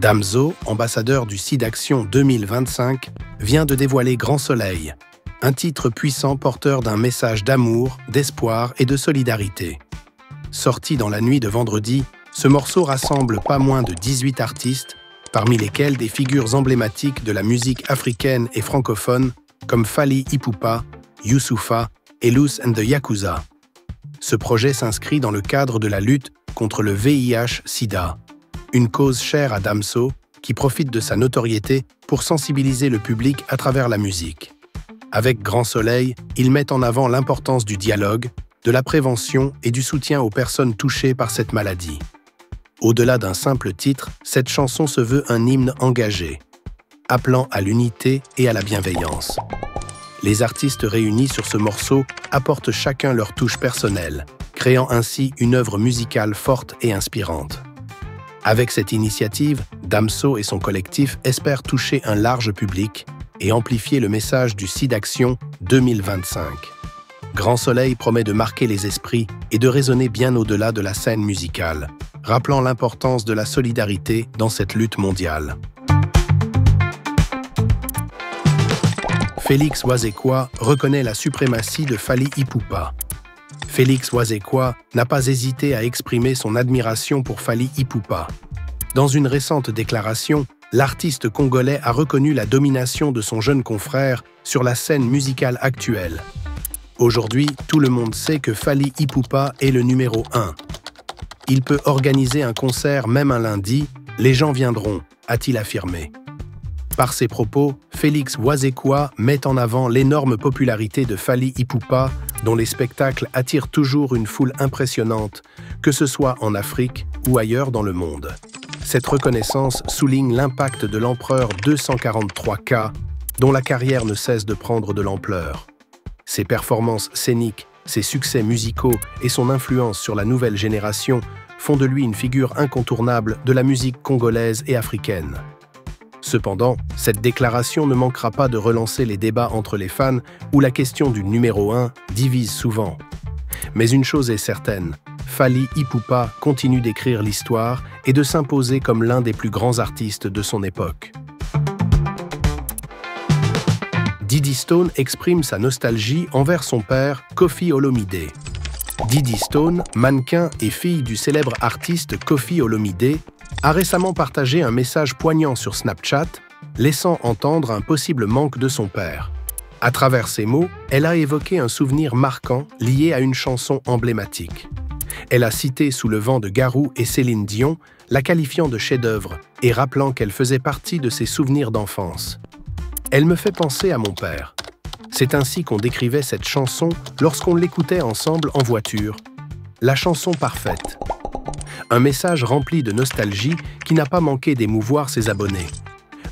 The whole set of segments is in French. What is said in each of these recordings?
Damso, ambassadeur du SIDAction 2025, vient de dévoiler Grand Soleil, un titre puissant porteur d'un message d'amour, d'espoir et de solidarité. Sorti dans la nuit de vendredi, ce morceau rassemble pas moins de 18 artistes, parmi lesquels des figures emblématiques de la musique africaine et francophone comme Fally Ipupa, Youssoupha et Luce and the Yakuza. Ce projet s'inscrit dans le cadre de la lutte contre le VIH-Sida, une cause chère à Damso qui profite de sa notoriété pour sensibiliser le public à travers la musique. Avec Grand Soleil, il met en avant l'importance du dialogue, de la prévention et du soutien aux personnes touchées par cette maladie. Au-delà d'un simple titre, cette chanson se veut un hymne engagé, appelant à l'unité et à la bienveillance. Les artistes réunis sur ce morceau apportent chacun leur touche personnelle, créant ainsi une œuvre musicale forte et inspirante. Avec cette initiative, Damso et son collectif espèrent toucher un large public et amplifier le message du SIDAction 2025. Grand Soleil promet de marquer les esprits et de résonner bien au-delà de la scène musicale, rappelant l'importance de la solidarité dans cette lutte mondiale. Félix Wazekwa reconnaît la suprématie de Fally Ipupa. Félix Wazekwa n'a pas hésité à exprimer son admiration pour Fally Ipupa. Dans une récente déclaration, l'artiste congolais a reconnu la domination de son jeune confrère sur la scène musicale actuelle. Aujourd'hui, tout le monde sait que Fally Ipupa est le numéro 1. Il peut organiser un concert même un lundi, les gens viendront, a-t-il affirmé. Par ses propos, Félix Wazekwa met en avant l'énorme popularité de Fally Ipupa, dont les spectacles attirent toujours une foule impressionnante, que ce soit en Afrique ou ailleurs dans le monde. Cette reconnaissance souligne l'impact de l'empereur 243K, dont la carrière ne cesse de prendre de l'ampleur. Ses performances scéniques, ses succès musicaux et son influence sur la nouvelle génération font de lui une figure incontournable de la musique congolaise et africaine. Cependant, cette déclaration ne manquera pas de relancer les débats entre les fans où la question du numéro 1 divise souvent. Mais une chose est certaine, Fally Ipupa continue d'écrire l'histoire et de s'imposer comme l'un des plus grands artistes de son époque. Diddy Stone exprime sa nostalgie envers son père, Koffi Olomide. Diddy Stone, mannequin et fille du célèbre artiste Koffi Olomide, a récemment partagé un message poignant sur Snapchat, laissant entendre un possible manque de son père. À travers ces mots, elle a évoqué un souvenir marquant lié à une chanson emblématique. Elle a cité Sous le vent de Garou et Céline Dion, la qualifiant de chef-d'œuvre et rappelant qu'elle faisait partie de ses souvenirs d'enfance. Elle me fait penser à mon père. C'est ainsi qu'on décrivait cette chanson lorsqu'on l'écoutait ensemble en voiture. La chanson parfaite. Un message rempli de nostalgie qui n'a pas manqué d'émouvoir ses abonnés.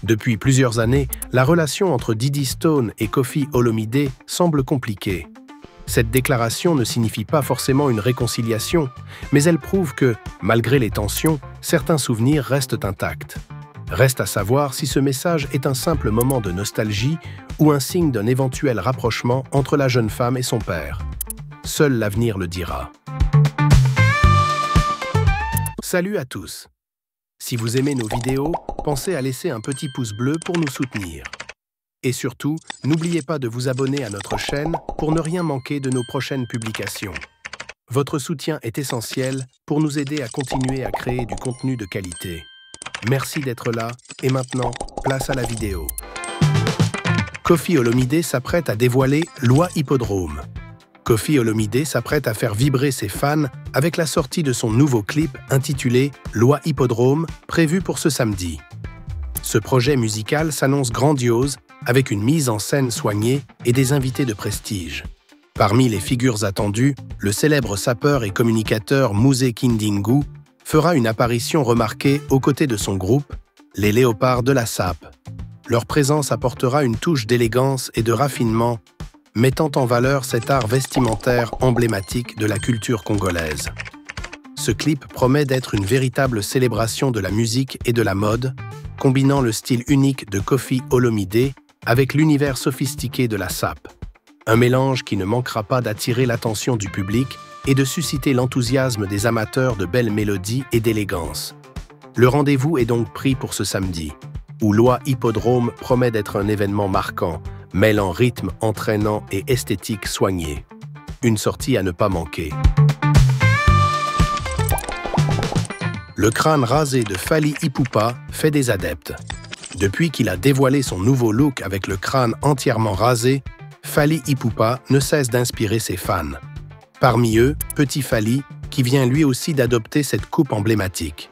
Depuis plusieurs années, la relation entre Diddy Stone et Koffi Olomide semble compliquée. Cette déclaration ne signifie pas forcément une réconciliation, mais elle prouve que, malgré les tensions, certains souvenirs restent intacts. Reste à savoir si ce message est un simple moment de nostalgie ou un signe d'un éventuel rapprochement entre la jeune femme et son père. Seul l'avenir le dira. Salut à tous! Si vous aimez nos vidéos, pensez à laisser un petit pouce bleu pour nous soutenir. Et surtout, n'oubliez pas de vous abonner à notre chaîne pour ne rien manquer de nos prochaines publications. Votre soutien est essentiel pour nous aider à continuer à créer du contenu de qualité. Merci d'être là, et maintenant, place à la vidéo. Koffi Olomide s'apprête à dévoiler Loi Hippodrome. Koffi Olomide s'apprête à faire vibrer ses fans avec la sortie de son nouveau clip intitulé Loi Hippodrome, prévu pour ce samedi. Ce projet musical s'annonce grandiose, avec une mise en scène soignée et des invités de prestige. Parmi les figures attendues, le célèbre sapeur et communicateur Mouzé Kindingu fera une apparition remarquée aux côtés de son groupe, les Léopards de la SAP. Leur présence apportera une touche d'élégance et de raffinement, mettant en valeur cet art vestimentaire emblématique de la culture congolaise. Ce clip promet d'être une véritable célébration de la musique et de la mode, combinant le style unique de Koffi Olomide avec l'univers sophistiqué de la SAP. Un mélange qui ne manquera pas d'attirer l'attention du public et de susciter l'enthousiasme des amateurs de belles mélodies et d'élégance. Le rendez-vous est donc pris pour ce samedi, où Loi Hippodrome promet d'être un événement marquant, mêlant rythme entraînant et esthétique soignée. Une sortie à ne pas manquer. Le crâne rasé de Fally Ipupa fait des adeptes. Depuis qu'il a dévoilé son nouveau look avec le crâne entièrement rasé, Fally Ipupa ne cesse d'inspirer ses fans. Parmi eux, Petit Fally, qui vient lui aussi d'adopter cette coupe emblématique.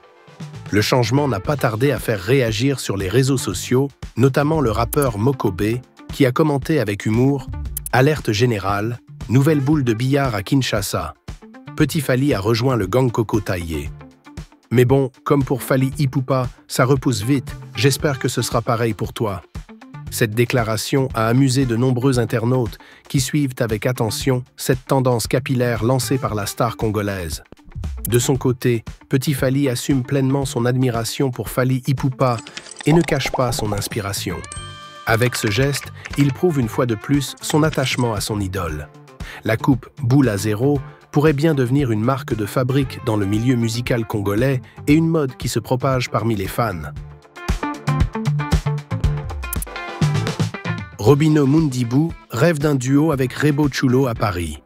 Le changement n'a pas tardé à faire réagir sur les réseaux sociaux, notamment le rappeur Mokobe, qui a commenté avec humour « Alerte générale, nouvelle boule de billard à Kinshasa. Petit Fally a rejoint le gang Coco taillé. Mais bon, comme pour Fally Ipupa, ça repousse vite, j'espère que ce sera pareil pour toi. » Cette déclaration a amusé de nombreux internautes qui suivent avec attention cette tendance capillaire lancée par la star congolaise. De son côté, Petit Fally assume pleinement son admiration pour Fally Ipupa et ne cache pas son inspiration. Avec ce geste, il prouve une fois de plus son attachement à son idole. La coupe boule à zéro pourrait bien devenir une marque de fabrique dans le milieu musical congolais et une mode qui se propage parmi les fans. Robino Mundibou rêve d'un duo avec Rebo Chulo à Paris.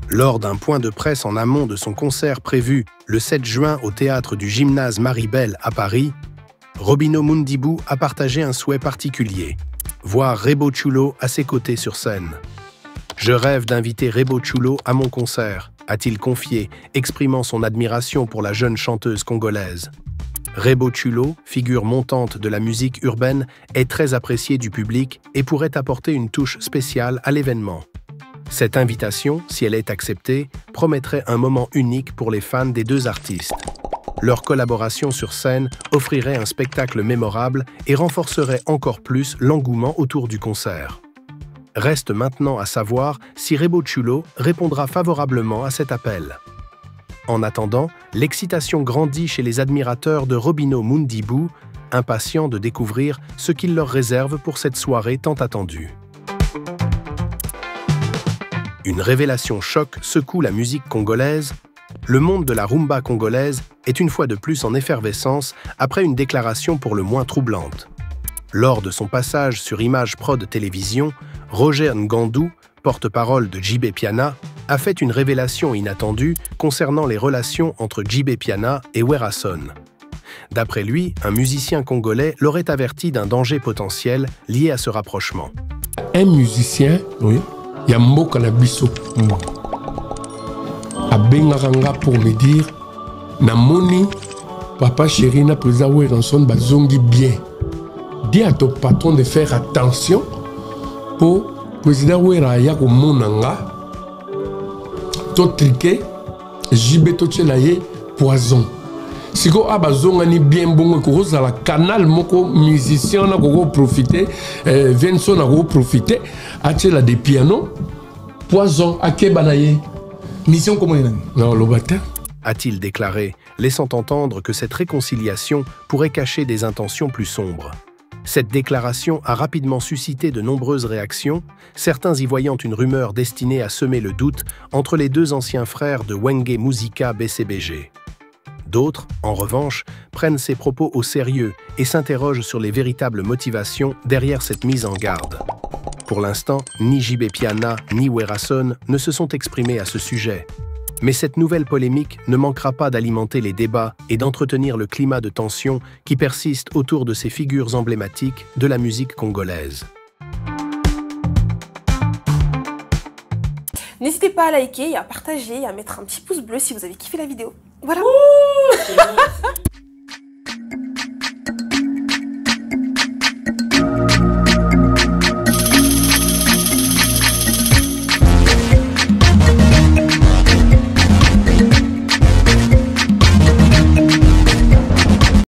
Lors d'un point de presse en amont de son concert prévu le 7 juin au théâtre du Gymnase Maribel à Paris, Robino Mundibou a partagé un souhait particulier, voir Rebo Chulo à ses côtés sur scène. « Je rêve d'inviter Rebo Chulo à mon concert », a-t-il confié, exprimant son admiration pour la jeune chanteuse congolaise. Rebo Chulo, figure montante de la musique urbaine, est très apprécié du public et pourrait apporter une touche spéciale à l'événement. Cette invitation, si elle est acceptée, promettrait un moment unique pour les fans des deux artistes. Leur collaboration sur scène offrirait un spectacle mémorable et renforcerait encore plus l'engouement autour du concert. Reste maintenant à savoir si Rebo Chulo répondra favorablement à cet appel. En attendant, l'excitation grandit chez les admirateurs de Robino Mundibou, impatients de découvrir ce qu'il leur réserve pour cette soirée tant attendue. Une révélation choc secoue la musique congolaise. Le monde de la rumba congolaise est une fois de plus en effervescence après une déclaration pour le moins troublante. Lors de son passage sur Image Prod Télévision, Roger Ngandou, porte-parole de Djibé Piana, a fait une révélation inattendue concernant les relations entre Djibé Piana et Werason. D'après lui, un musicien congolais l'aurait averti d'un danger potentiel lié à ce rapprochement. Un musicien, oui, Yambo Kanabiso, a Bengaranga pour me dire, Namoni, papa chéri na président Werason bazongi bien. Dis à ton patron de faire attention pour président Wera Yako Monanga. To triqué, Djibé to tchelaye poison. Si ko abazonga ni bien bon ko za la canal moko musicien na ko profiter, Vincent na ko profiter, atchela des pianos, poison akebanaye. Mission comment il non le matin a-t-il déclaré, laissant entendre que cette réconciliation pourrait cacher des intentions plus sombres. Cette déclaration a rapidement suscité de nombreuses réactions, certains y voyant une rumeur destinée à semer le doute entre les deux anciens frères de Wenge Musica BCBG. D'autres, en revanche, prennent ces propos au sérieux et s'interrogent sur les véritables motivations derrière cette mise en garde. Pour l'instant, ni Djibé Piana ni Werason ne se sont exprimés à ce sujet. Mais cette nouvelle polémique ne manquera pas d'alimenter les débats et d'entretenir le climat de tension qui persiste autour de ces figures emblématiques de la musique congolaise. N'hésitez pas à liker, à partager et à mettre un petit pouce bleu si vous avez kiffé la vidéo. Voilà.